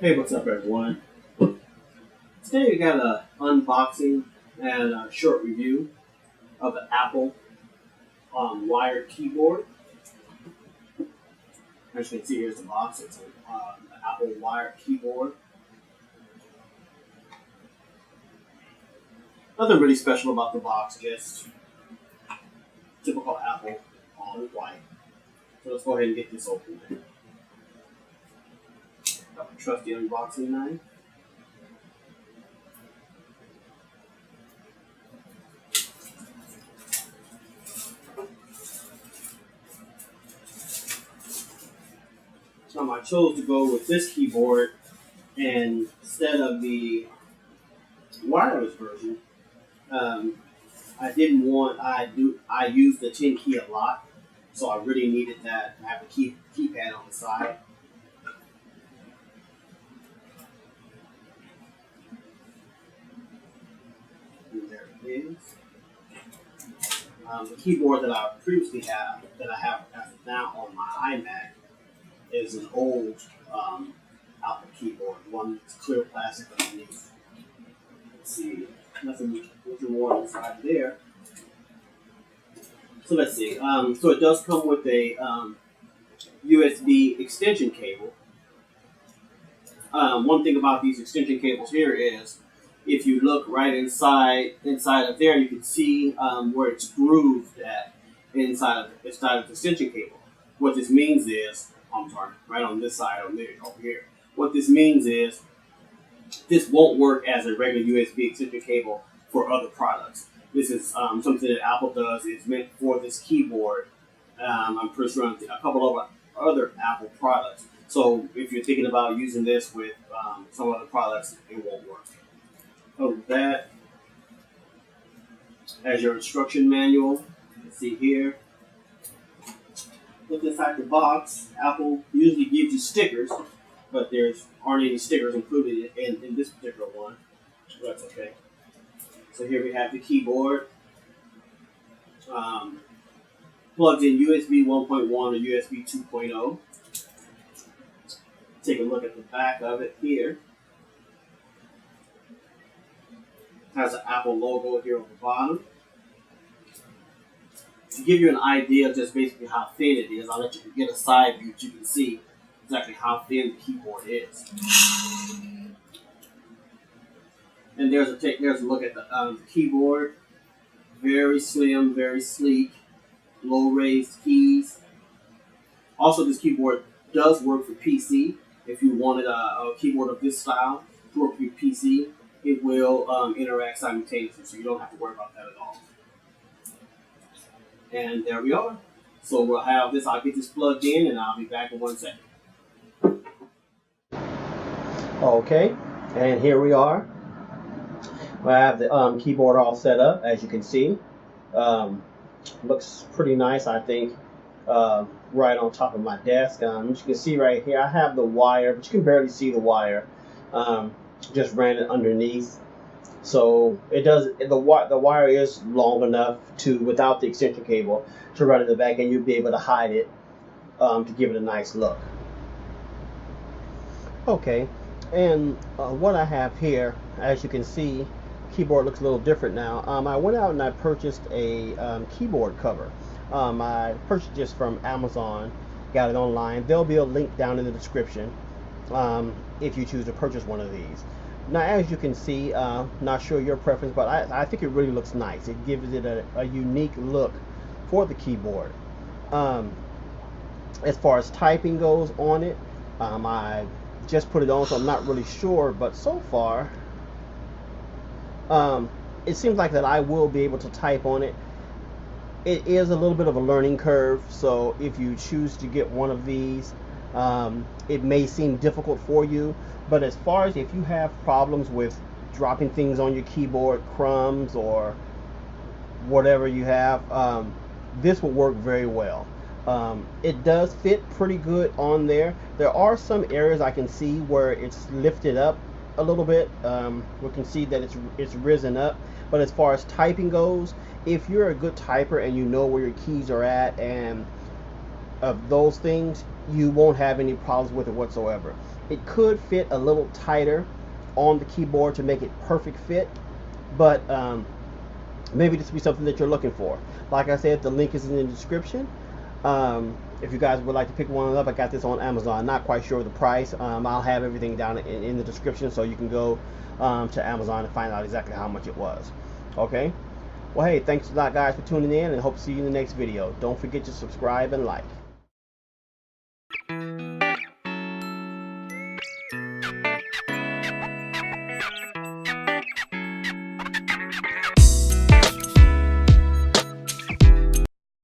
Hey, what's up, everyone? Today we got an unboxing and a short review of the Apple wired keyboard. As you can see, here's the box. It's an Apple wired keyboard. Nothing really special about the box, just typical Apple, all in white. So let's go ahead and get this open. Got my trusty unboxing knife. I chose to go with this keyboard and instead of the wireless version. I didn't want. I use the 10 key a lot, so I really needed that to have a keypad on the side. And there it is. The keyboard that I previously have, that I have as of now on my iMac, is an old Apple keyboard, one that's clear plastic underneath. Let's see, nothing more inside there. So let's see. So it does come with a USB extension cable. One thing about these extension cables here is, if you look right inside of there, you can see where it's grooved at inside of the extension cable. What this means is, I'm sorry, right on this side over here. What this means is, this won't work as a regular USB extension cable for other products. This is something that Apple does. It's meant for this keyboard. I'm pretty sure on a couple of other Apple products. So if you're thinking about using this with some other products, it won't work. Other than that, as your instruction manual, you can see here. Look inside the box. Apple usually gives you stickers, but aren't any stickers included in this particular one. So that's okay. So here we have the keyboard. Plugs in USB 1.1 or USB 2.0. Take a look at the back of it here. Has an Apple logo here on the bottom. To give you an idea of just basically how thin it is, I'll let you get a side view so you can see exactly how thin the keyboard is. And there's a look at the keyboard. Very slim, very sleek, low raised keys. Also, this keyboard does work for PC. If you wanted a keyboard of this style to work for your PC, it will interact simultaneously, so you don't have to worry about that at all. And there we are. So we'll have this. I'll get this plugged in, and I'll be back in 1 second. Okay, and here we are. I have the keyboard all set up, as you can see. Looks pretty nice, I think, right on top of my desk. As you can see right here, I have the wire, but you can barely see the wire. Just ran it underneath. So it does. The wire is long enough to, without the extension cable, to run in the back, and you'll be able to hide it to give it a nice look. Okay, and what I have here, as you can see, keyboard looks a little different now. I went out and I purchased a keyboard cover. I purchased this from Amazon, got it online. There'll be a link down in the description if you choose to purchase one of these. Now, as you can see, not sure your preference, but I think it really looks nice. It gives it a unique look for the keyboard. As far as typing goes on it, I just put it on, so I'm not really sure, but so far it seems like that I will be able to type on it. It is a little bit of a learning curve, so if you choose to get one of these, it may seem difficult for you, but as far as if you have problems with dropping things on your keyboard, crumbs or whatever you have, this will work very well. It does fit pretty good on there. There are some areas I can see where it's lifted up a little bit. We can see that it's risen up, but as far as typing goes, if you're a good typer and you know where your keys are at and of those things, you won't have any problems with it whatsoever. It could fit a little tighter on the keyboard to make it perfect fit, but maybe this will be something that you're looking for. Like I said, the link is in the description. If you guys would like to pick one up, I got this on Amazon. Not quite sure the price. I'll have everything down in the description, so you can go to Amazon and find out exactly how much it was. Okay? Well, hey, thanks a lot, guys, for tuning in, and hope to see you in the next video. Don't forget to subscribe and like.